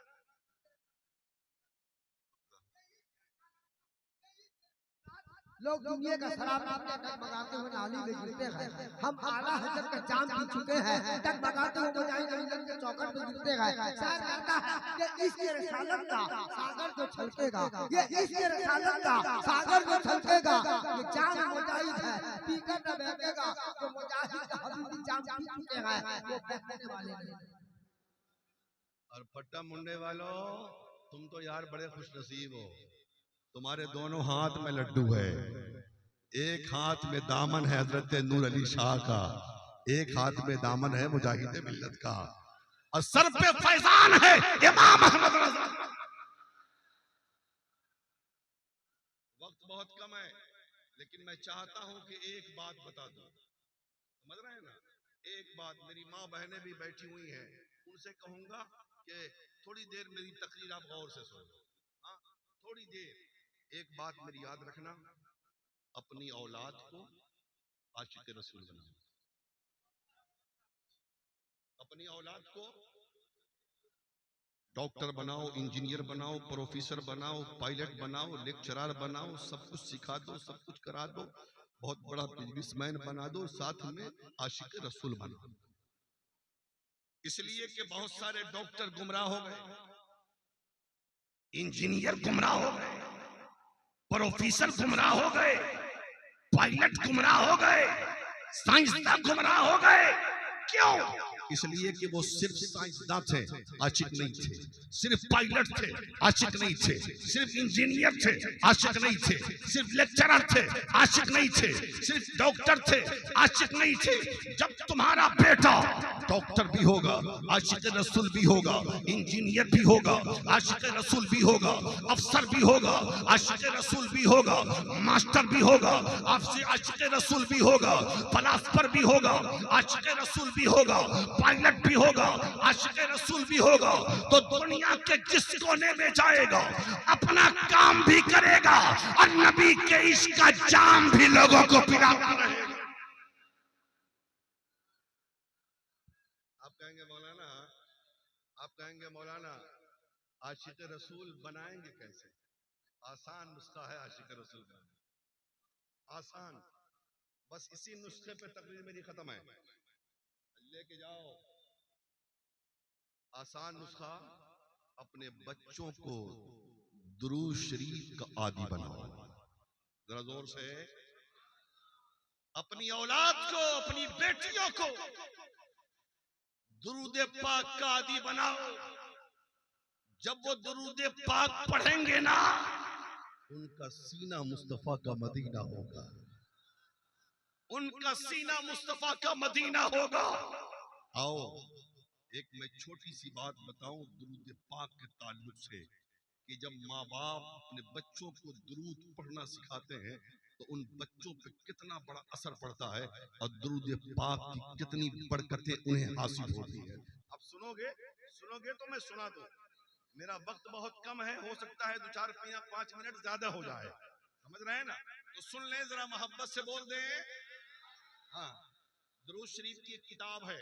लोग दुनिया का शराब टकमगाते हुए नाली में गिरते हैं। हम आला हजरत का जाम पी चुके हैं, टकमगाते हुए मुजाहिद मिल्लत के चौखट पे गिरते हैं। शायर कहता है कि इसके रिसालत का सागर जो छलकेगा, ये इसके रिसालत का सागर जो छलकेगा, ये जाम मुजाहिद है, पीकर न बहकेगा। जो मुजाहिद का हबीबी जाम पी चुके हैं वो बहकने वाले नहीं। और पट्टा मुंडे वालों, तुम तो यार बड़े खुश नसीब हो। तुम्हारे दोनों हाथ में लड्डू है, एक हाथ में दामन है हजरत नूर अली शाह का, एक हाथ में दामन है मुजाहिद मिल्लत का, और सर पे फैजान है इमाम अहमद रजा। वक्त बहुत कम है, लेकिन मैं चाहता हूं कि एक बात बता दूं। समझ रहे हैं ना? एक बात, मेरी माँ बहनें भी बैठी हुई हैं, उनसे कहूंगा कि थोड़ी देर मेरी तकरीर आप गौर से सुनो। हाँ, थोड़ी देर। एक बात मेरी याद रखना, अपनी औलाद को आशिक रसूल बनाओ, अपनी औलाद को डॉक्टर बनाओ, इंजीनियर बनाओ, प्रोफेसर बनाओ, पायलट बनाओ, लेक्चरर बनाओ, सब कुछ सिखा दो, सब कुछ करा दो, बहुत बड़ा बिजनेसमैन बना दो, साथ में आशिक रसूल बनाओ। इसलिए कि बहुत सारे डॉक्टर गुमराह हो गए, इंजीनियर गुमराह हो गए, प्रोफेसर गुमराह हो गए, पायलट गुमराह हो गए, साइंसदान गुमराह हो गए। क्यों? इसलिए कि वो सिर्फ साइंसदान थे, आशिक नहीं थे, सिर्फ पायलट थे, आशिक नहीं थे, सिर्फ इंजीनियर थे, आशिक नहीं थे, सिर्फ लेक्चरर थे, आशिक नहीं थे, सिर्फ डॉक्टर थे, आशिक नहीं थे। जब तुम्हारा बेटा डॉक्टर भी होगा, आशिक रसूल भी होगा, इंजीनियर भी होगा, आशिक रसूल भी होगा, अफसर भी होगा, आशिक रसूल भी होगा, मास्टर भी होगा, आपसे आशिक रसूल भी होगा, फलासफर भी होगा, आशिक रसूल भी होगा, पायलट भी होगा, आशिक रसूल भी होगा। तो दुनिया के जिस कोने में जाएगा अपना काम भी करेगा और नबी के इश्क का जाम भी लोगों को पिलाता रहेगा। आप कहेंगे मौलाना, आप कहेंगे मौलाना आशिक रसूल बनाएंगे कैसे? आसान नुस्खा है आशिक रसूल बनाना, आसान। बस इसी नुस्खे पे तकरीर मेरी खत्म है, लेके जाओ। आसान नुस्खा, अपने बच्चों को दुरूद शरीफ का आदी बनाओ। जरा जोर से, अपनी औलाद को, अपनी बेटियों को दुरूद पाक का आदी बनाओ। जब वो दुरूद पाक पढ़ेंगे ना, उनका सीना मुस्तफा का मदीना होगा, उनका सीना मुस्तफा का मदीना होगा। आओ एक मैं छोटी सी बात बताऊं दुरूद पाक के ताल्लुक से, कि जब माँ बाप अपने बच्चों को दुरूद पढ़ना सिखाते हैं तो उन बच्चों पे कितना बड़ा असर पड़ता है और दुरूद पाक की कितनी बरकतें उन्हें हासिल होती है। अब सुनोगे, सुनोगे तो मैं सुना दूं। मेरा वक्त बहुत कम है, हो सकता है 2-4-5 मिनट ज्यादा हो जाए, समझ रहे हैं ना? तो सुन लें, जरा मोहब्बत से बोल दें। हाँ, दुरूद शरीफ की एक किताब है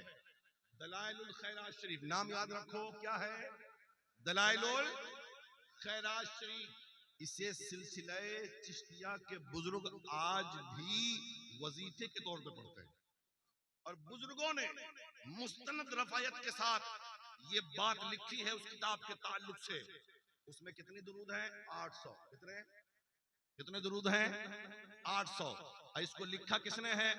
दलाइलुल खैरात शरीफ, नाम याद रखो, क्या है? दलाइलुल खैरात शरीफ। इसे सिलसिले चिश्तिया के बुजुर्ग आज भी वजीफे के तौर पे पढ़ते हैं और बुजुर्गों ने मुस्तनद रफायत के साथ ये बात लिखी है उस किताब के ताल्लुक से। उसमें कितनी दुरूद हैं? 800। कितने कितने दुरूद हैं? 800। इसको लिखा किसने है?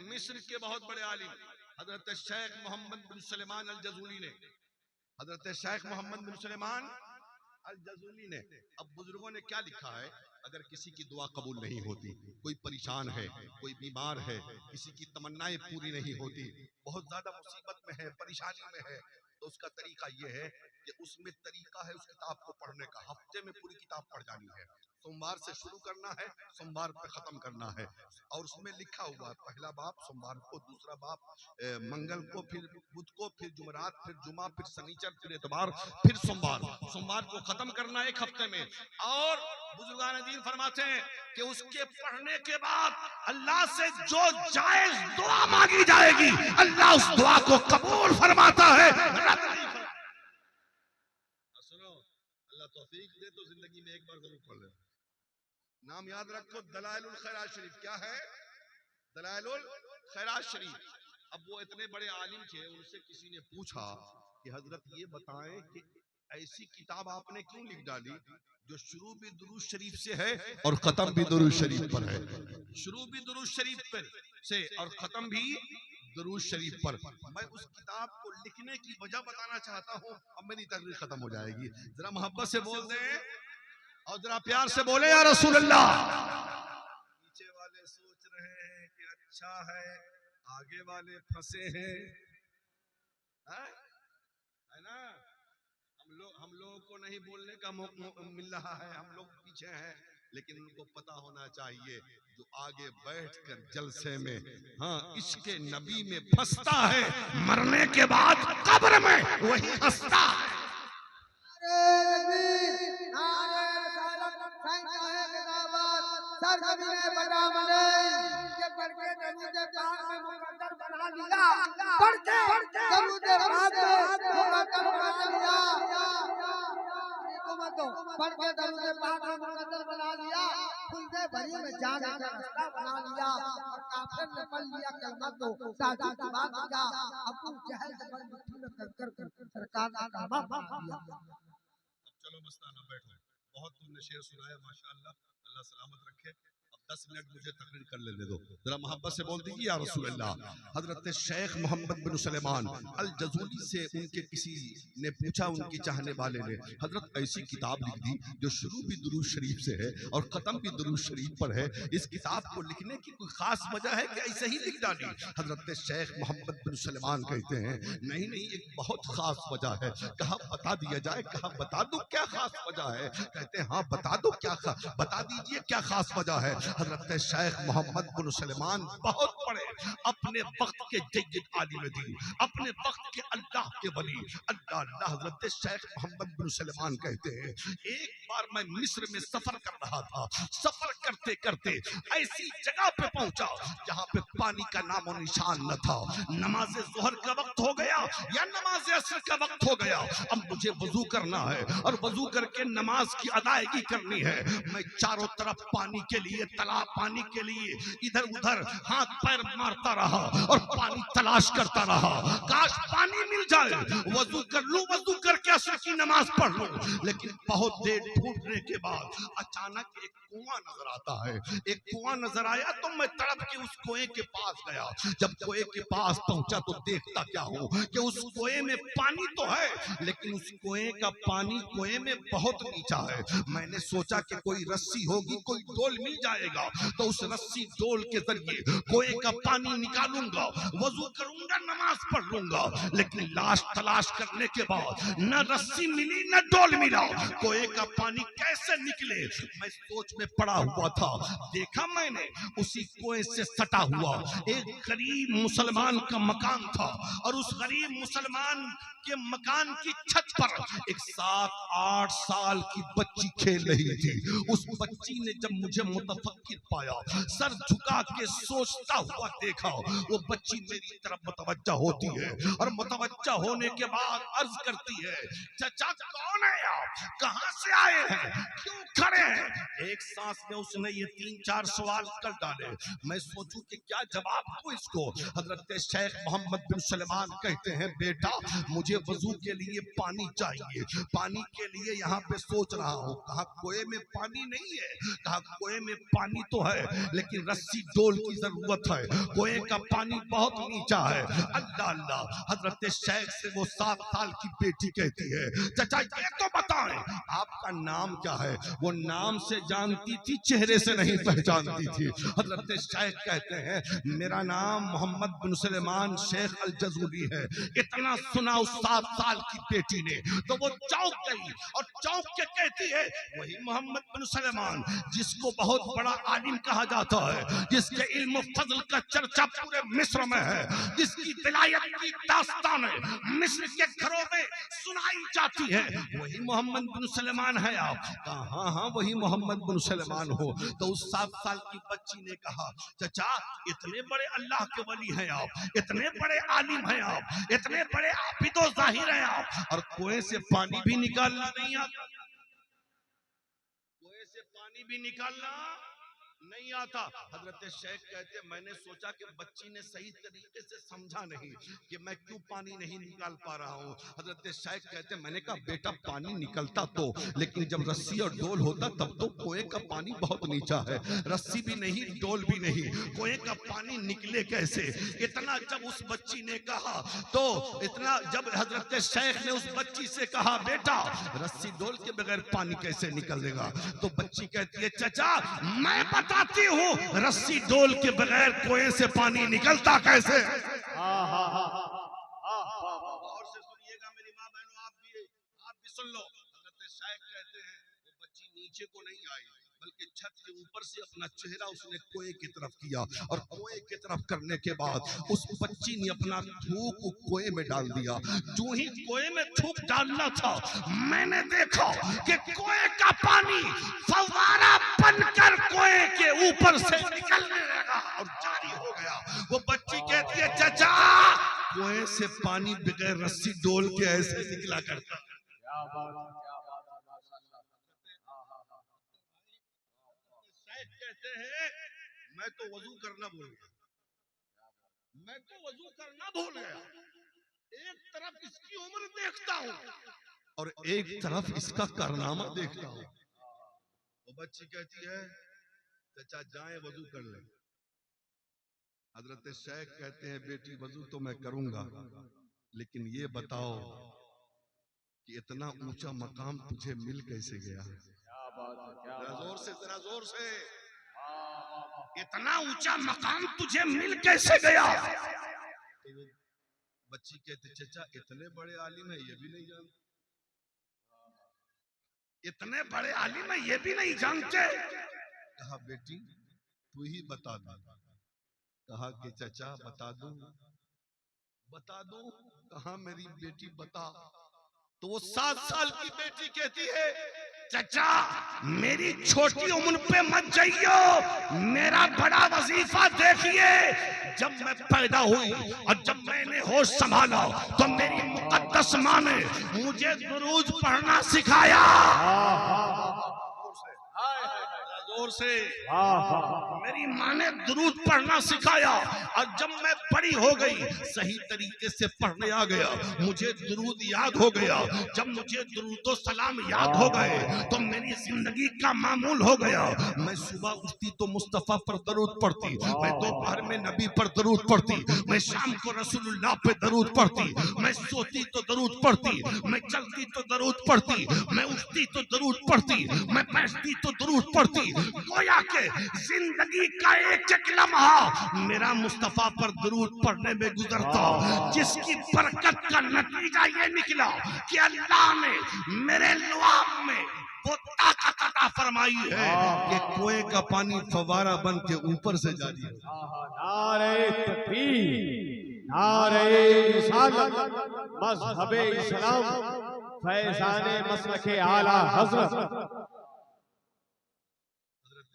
मिस्र के बहुत बड़े आलिम हजरत शेख मोहम्मद बिन सुलेमान अल जजूली ने, हजरत शेख मोहम्मद बिन सुलेमान अल जजूली ने। अब बुजुर्गों ने क्या लिखा है? अगर किसी की दुआ कबूल नहीं होती, कोई परेशान है, कोई बीमार है, किसी की तमन्नाएं पूरी नहीं होती, बहुत ज्यादा मुसीबत में है, परेशानी में है, तो उसका तरीका यह है कि उसमें तरीका है उस किताब को पढ़ने का, हफ्ते में पूरी किताब पढ़ जानी है, सोमवार से शुरू करना है, सोमवार पे खत्म करना है। और उसमें लिखा हुआ है पहला बाप सोमवार को, दूसरा बाप मंगल को, फिर बुध को, फिर जुमरात, फिर जुमा, फिर शनिचर, फिर इतवार, फिर सोमवार। सोमवार को खत्म करना है एक हफ्ते में। और बुजुर्गान दीन फरमाते हैं कि उसके पढ़ने के बाद अल्लाह से जो जायज दुआ मांगी जाएगी अल्लाह उस दुआ को कबूल फरमाता है। सुनो, अल्लाह तौफीक दे तो जिंदगी में एक बार जरूर पढ़ लेना। नाम याद रखो, दलाइलुल खैरात शरीफ। क्या है? दलाइलुल खैरात शरीफ। अब वो इतने बड़े आलिम थे, उनसे किसी ने पूछा कि हजरत ये बताएं कि ऐसी किताब आपने क्यों लिख डाली जो शुरू भी दुरूद शरीफ से है और खत्म भी दुरूद शरीफ पर है? शुरू भी दुरूद शरीफ पर से और खत्म भी दुरूद शरीफ पर। मैं उस किताब को लिखने की वजह बताना चाहता हूँ। अब मेरी तकरीर खत्म हो जाएगी, जरा मोहब्बत से बोल दें और जरा प्यार से बोले या रसूल अल्लाह। नीचे वाले सोच रहे हैं कि अच्छा है, आगे वाले फंसे हैं, है ना? हम लोगों को नहीं बोलने का मौका मिल रहा है, हम लोग पीछे हैं, लेकिन उनको पता होना चाहिए जो आगे बैठकर जलसे में हाँ इसके नबी में फंसता है, मरने के बाद कब्र में वही हंसता है। सर कभी ने बता मने के पढ़ के दरूद पाक में मुकद्दर बना लिया, पढ़ के दरूद पाक में मुकद्दर बना लिया, पढ़ के दरूद पाक में मुकद्दर बना लिया, खुलदे भरी में जाने का रास्ता बना लिया और काफिर ने पढ़ लिया कलमा तो साजी की बात किया, अबू जहल से बड़ी मिट्टी में कर सरकार का कलमा बना दिया। चलो मस्ताना बैठो, बहुत तुमने शेर सुनाया माशाअल्लाह, अल्लाह सलामत रखे। अब 10 10 मिनट मुझे तकरीर कर लेने दो, जरा मोहब्बत से बोल दीजिए या रसूल अल्लाह। हजरत शेख मोहम्मद बिन सलेमान अल जज़ूली से उनके किसी ने पूछा, उनकी चाहने वाले ने, हजरत ऐसी किताब लिख दी जो शुरू भी दुरूद शरीफ से है और खत्म भी दुरूद शरीफ पर है, इस किताब को लिखने की कोई खास वजह है कि ऐसे ही लिख डाली? हजरत शेख मोहम्मद बिन सलेमान कहते हैं नहीं नहीं, एक बहुत खास वजह है। कहा बता दिया जाए, कहा बता दो क्या खास वजह है? कहते हैं हाँ बता दो, बता दीजिए क्या खास वजह है। हजरत शेख मोहम्मद बिन सलेमान बहुत बड़े अपने वक्त के जय्यद आलिम दीन, अपने वक्त के अल्लाह के वली, अल्लाह अल्लाह। हजरत शेख मोहम्मद बिन सलेमान कहते हैं एक बार मैं मिस्र में सफर कर रहा था, सफर करते करते ऐसी जगह पे पहुंचा जहां पे पानी का नामो निशान न था। नमाज ज़ोहर का वक्त हो गया या नमाज असर का वक्त हो गया, अब मुझे वजू करना है और वजू करके नमाज की अदायगी करनी है। मैं चारों तरफ पानी के लिए, तालाब पानी के लिए इधर उधर हाथ पैर मारता रहा और पानी तलाश करता रहा, काश पानी मिल जाए, वजू कर लूं, वजू करके असर की नमाज पढ़ लूं। लेकिन बहुत देर ढूंढने के बाद अचानक एक कुआं नजर आता है। एक कुआं नजर आया तो मैं तड़प के उस कुएं के पास गया। जब कुएं के पास पहुंचा तो देखता क्या हूं कि उस कुएं में पानी तो है, लेकिन उस कुएं का पानी कुएं में बहुत नीचा है। मैंने सोचा कि कोई रस्सी होगी, कोई डोल मिल जाएगा, तो उस रस्सी डोल के जरिए कुएं का पानी निकालूंगा, वजू करूंगा, नमाज पढ़ लूंगा। लेकिन लाश तलाश करने के बाद न रस्सी मिली न डोल मिला, कुएं का पानी कैसे निकले? मैं सोच में पड़ा हुआ था, देखा मैंने उसी कुएं से सटा हुआ एक गरीब मुसलमान का मकान था और उस गरीब मुसलमान के मकान की छत पर एक 7-8 साल की बच्ची खेल रही थी। उस बच्ची ने जब मुझे मुतफक्किर पाया, सर झुका के सोचता हुआ देखा, वो बच्ची मेरी तरफ मुतवज्जा होती है और मुतवज्जा होने के बाद अर्ज करती है, चाचा कौन है आप, कहां से आए हैं, क्यों खड़े हैं? एक सांस में उसने ये 3-4 सवाल कर डाले। मैं सोचूं कि क्या जवाब दूं इसको। हजरत शेख मोहम्मद बिन सलेमान कहते हैं बेटा मुझे वजू के लिए पानी चाहिए, पानी के लिए यहाँ पे सोच रहा हूँ। कहा कुएं में पानी नहीं है? कहा कुएं में पानी तो है लेकिन रस्सी डोल की जरूरत है, कुएं का पानी बहुत नीचा है। अल्लाह अल्लाह। हजरत शेख से वो 7 साल की बेटी कहती है चाचा ये तो बताएं आपका नाम क्या है? वो नाम से जानती थी, चेहरे से नहीं पहचानती थी। हजरत शेख कहते हैं मेरा नाम मोहम्मद बिन सलेमान शेख अल जज़ूली है। इतना सुना उस 7 साल की बेटी ने तो वो चौंक गई और चौंक के कहती है वही मोहम्मद बिन सलेमान जिसको बहुत बड़ा आलिम कहा जाता है, जिसके इल्म फजल का चर्चा पूरे मिस्र में है, जिसकी विलायत की दास्तानें मिस्र के घरों में सुनाई जाती है, वही मोहम्मद बिन सलेमान है आप? कहा हाँ हाँ वही मोहम्मद बिन सलेमान हो। तो उस 7 साल की बच्ची ने कहा चाचा इतने बड़े अल्लाह के वली हैं आप, इतने बड़े आलिम हैं आप, इतने बड़े आबिदो जाहिर हैं आप, और कुएं से पानी भी निकालना नहीं आता? कुएं से पानी भी निकालना नहीं आता। हजरत शेख कहते मैंने सोचा कि बच्ची ने सही तरीके से समझा नहीं कि मैं क्यों पानी नहीं निकाल पा रहा हूँ। हजरत शेख कहते मैंने कहा बेटा पानी निकलता तो, लेकिन जब रस्सी और डोल होता तब तो कुएं का पानी बहुत नीचा है, रस्सी भी नहीं डोल भी नहीं, कुएं का पानी निकले कैसे? इतना जब उस बच्ची ने कहा तो इतना जब हजरत शेख ने उस बच्ची से कहा बेटा रस्सी डोल के बगैर पानी कैसे निकलेगा, तो बच्ची कहती है चाचा मैं बताती हूँ रस्सी डोल के बगैर कुएं से पानी निकलता कैसे। और से सुनिएगा मेरी माँ बहनों, आप भी सुन लो। हजरत शेख कहते हैं वो बच्ची नीचे को नहीं आई बल्कि छत के ऊपर से अपना चेहरा उसने कुएं की तरफ किया और कुएं की तरफ करने के बाद उस बच्ची ने अपना थूक कुएं में डाल दिया। जो ही कुएं में थूक डालना था मैंने देखा कि कुएं का पानी फव्वारा बनकर कुएं के ऊपर से निकलने लगा और जारी हो गया। वो बच्ची कहती है चाचा कुएं से पानी बगैर रस्सी डोल के ऐसे निकला करता। क्या बात कहते हैं मैं तो वजू करना भूल गया, मैं तो वजू करना भूल गया, एक तरफ इसकी उम्र देखता हूँ और एक तरफ इसका कारनामा देखता हूँ। वो बच्ची कहती है चचा जाएं वजू कर ले। हजरत शेख कहते हैं बेटी वजू तो मैं करूंगा, लेकिन ये बताओ कि इतना ऊंचा मकाम तुझे मिल कैसे गया? जरा जोर से, जरा जोर से, इतना ऊंचा मकाम तुझे मिल कैसे गया? तो वो बच्ची कहती चचा इतने बड़े आलिम है ये भी नहीं जानते, इतने बड़े आलिम है ये भी नहीं जानते। कहा बेटी तू ही बता दे। कहा कि चचा बता दूं, बता दूं। कहा मेरी बेटी बता। तो वो 7 साल की बेटी कहती है चचा मेरी छोटी उम्र पे मत जाइयो, मेरा बड़ा वजीफा देखिए। जब मैं पैदा हुई और जब मैंने होश संभाला तो मेरी मुकद्दस माँ ने मुझे दुरूद पढ़ना सिखाया। जोर से, मेरी माँ ने दुरूद पढ़ना सिखाया। और जब मैं बड़ी हो गई सही तरीके से पढ़ने आ गया, मुझे दुरूद याद हो गया। जब मुझे दुरूद सलाम याद हो गए तो मेरी जिंदगी का मामूल हो गया। मैं सुबह उठती तो मुस्तफा पर दरूद पढ़ती, मैं दोपहर में नबी पर दरूद पढ़ती, मैं शाम को रसूलुल्लाह पे दरूद पढ़ती, मैं सोती तो दरूद पढ़ती, मैं चलती तो दरूद पढ़ती, मैं उठती तो दरूद पढ़ती, मैं बैठती तो दरूद पढ़ती। गोया के जिंदगी का एक एक लम्हा मेरा मुस्तफा पर दरूद पढ़ने में गुजरता, जिसकी बरकत का नतीजा ये निकला कि अल्लाह ने मेरे लुआब में वो ताकत अता फरमाई है कि कुएं का पानी फवारा बन के ऊपर से जारी है। नारे तकबीर, नारे रिसालत, मज़हबे इस्लाम, फैज़ाने मसलके आला हज़रत।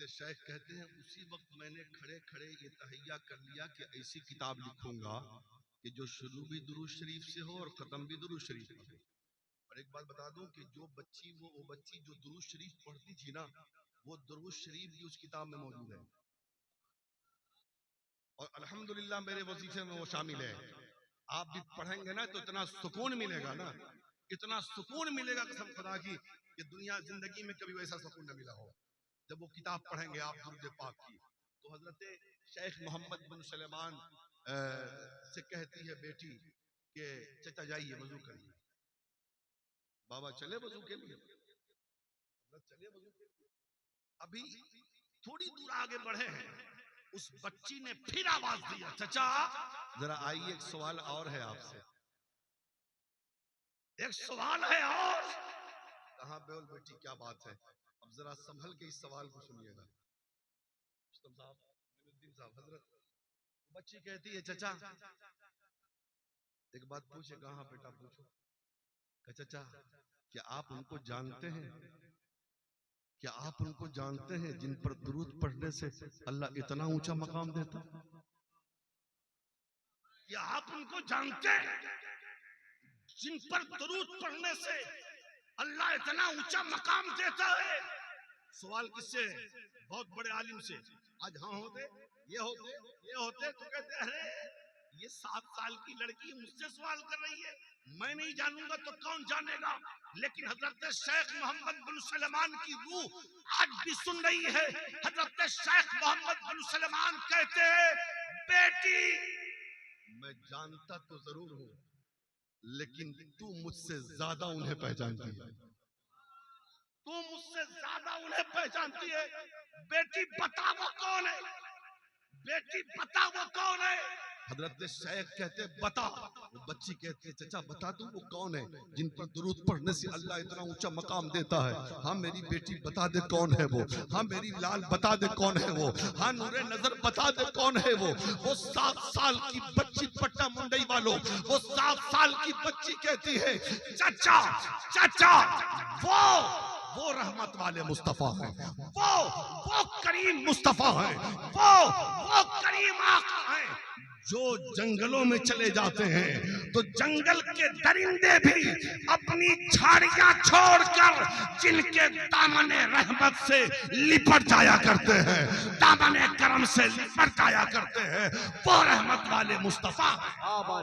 शेख कहते हैं उसी वक्त मैंने खड़े खड़े ये तहैया कर लिया कि ऐसी किताब लिखूंगा कि जो शुरू भी दुरूद शरीफ से हो और खत्म भी दुरूद शरीफ से हो। और एक बात बता दूं कि जो बच्ची वो बच्ची जो दुरूद शरीफ पढ़ती थी ना, वो दुरूद शरीफ भी उस किताब में मौजूद है। और अल्हम्दुलिल्लाह मेरे वजीफे में वो शामिल है। आप भी पढ़ेंगे ना तो इतना सुकून मिलेगा ना, इतना सुकून मिलेगा कसम खुदा की कि दुनिया जिंदगी में कभी वैसा सुकून न मिला हो। जब वो किताब पढ़ेंगे आप दुरूद पाक की, तो हजरत शेख मोहम्मद बिन सलेमान से कहती है बेटी कि चचा जाइए वजू करिए। बाबा चले वजू के लिए, चले वजू के लिए। अभी थोड़ी दूर आगे बढ़े हैं, उस बच्ची ने फिर आवाज दिया चचा जरा आइए, एक सवाल और है आपसे, एक सवाल है और। कहां बोल बेटी क्या बात है? अब जरा संभल के इस सवाल को सुनिएगा। हजरत बच्ची कहती है चचा एक बात पूछे। कहा बेटा पूछो। चचा क्या आप उनको जानते हैं? क्या आप उनको जानते हैं जिन पर दुरूद पढ़ने से अल्लाह इतना ऊंचा मकाम देता? क्या आप उनको जानते हैं जिन पर दुरूद पढ़ने से अल्लाह इतना ऊंचा मकाम देता है? सवाल किससे? बहुत बड़े आलिम से। आज हाँ होते, ये होते, ये होते तो कहते अरे ये 7 साल की लड़की मुझसे सवाल कर रही है, मैं नहीं जानूंगा तो कौन जानेगा। लेकिन हजरत शेख मोहम्मद बिन सलेमान की रूह आज भी सुन रही है। हजरत शेख मोहम्मद बिन सलेमान कहते हैं बेटी मैं जानता तो जरूर हूं, लेकिन तू मुझसे ज्यादा उन्हें पहचानती है, तू मुझसे ज्यादा उन्हें पहचानती है। बेटी बता वो कौन है, बेटी बता वो कौन है। हजरत शेख कहते बता। वो बच्ची कहती है चचा बता दूं वो कौन है जिन पर दुरूद पढ़ने से अल्लाह इतना ऊंचा मकाम देता है? हाँ मेरी बेटी बता दे कौन है वो। हाँ मेरी लाल बता दे कौन है वो। हाँ नूरे नजर बता दे कौन है वो। 7 साल की बच्ची, पट्टा मुंडई वालों, वो 7 साल की बच्ची कहती है चाचा चाचा वो रहमत वाले मुस्तफा है, वो करीम मुस्तफा है, वो करीम आका है जो जंगलों में चले जाते हैं तो जंगल के दरिंदे भी अपनी झाड़ियां छोड़कर जिनके दामने रहमत से लिपट जाया करते हैं, दामने करम से लिपट जाया करते हैं, वो रहमत वाले मुस्तफा।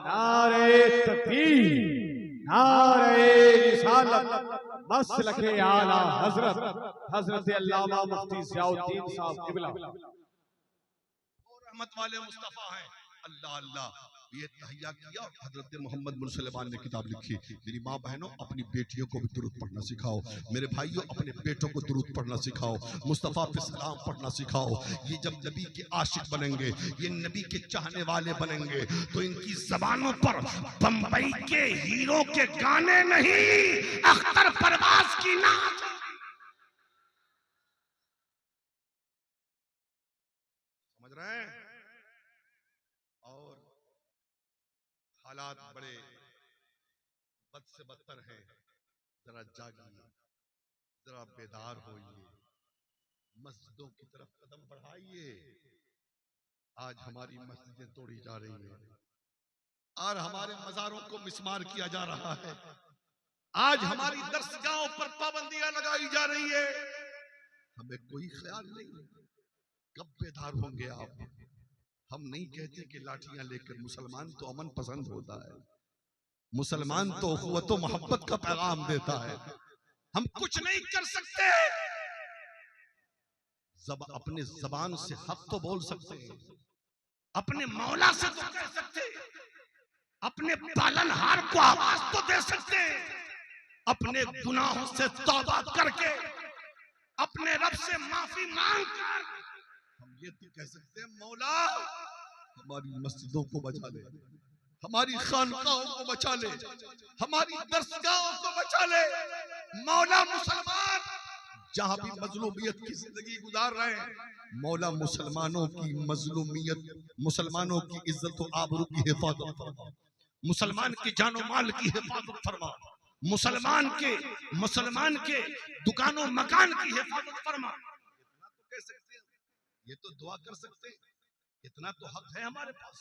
नारे तकबीर, नारे रिसालत, मसलके आला हजरत हजरत अल्लामा मुफ्ती ज़ियाउद्दीन साहब क़िबला रहमत वाले मुस्तफा हैं। अल्लाह अल्लाह ये तहैया किया और हजरत मोहम्मद मुसलमान ने किताब लिखी। मेरी माँ बहनों, अपनी बेटियों को भी दुरूद पढ़ना सिखाओ। मेरे भाइयों, अपने बेटों को दुरूद पढ़ना सिखाओ। मुस्तफा पे सलाम पढ़ना सिखाओ। ये जब नबी के आशिक बनेंगे, ये नबी के चाहने वाले बनेंगे, तो इनकी जबानों पर बंबई के हीरो के गाने नहीं, अख्तर परवाज की नात। समझ रहे हैं? और हालात बड़े बद से बदतर हैं। जरा जागिए, जरा बेदार होइए, मस्जिदों की तरफ कदम बढ़ाइए। आज हमारी मस्जिदें तोड़ी जा रही हैं और हमारे मज़ारों को मिस्मार किया जा रहा है। आज हमारी दरसगाहों पर पाबंदियां लगाई जा रही है। हमें कोई ख्याल नहीं, कब बेदार होंगे आप? हम नहीं कहते कि लाठियां लेकर, मुसलमान तो अमन पसंद होता है, मुसलमान तो उख़्वत व मोहब्बत का पैगाम देता है। हम कुछ नहीं कर सकते, अपने जबान से हक तो बोल सकते हैं, अपने मौला से तो कह सकते हैं, अपने पालनहार को आवाज तो दे सकते हैं, अपने गुनाहों से तौबा करके अपने रब से माफी मांग कर हम ये तो कह सकते हैं, मौला हमारी मस्जिदों को बचा ले, हमारी खानकाहों को बचा ले, हमारी दरसगाहों को बचा ले। मौला मुसलमान जहां भी मजलूमियत की जिंदगी गुजार रहे हैं, मौला मुसलमानों की मजलूमियत, मुसलमानों की इज्जत और आबरू की हिफाजत फरमा, मुसलमान के जानो माल की हिफाजत फरमा, मुसलमान के दुकानों मकान की हिफाजत फरमा। इतना तो कह सकते हैं, ये तो दुआ कर सकते हैं, इतना तो हक है हमारे पास।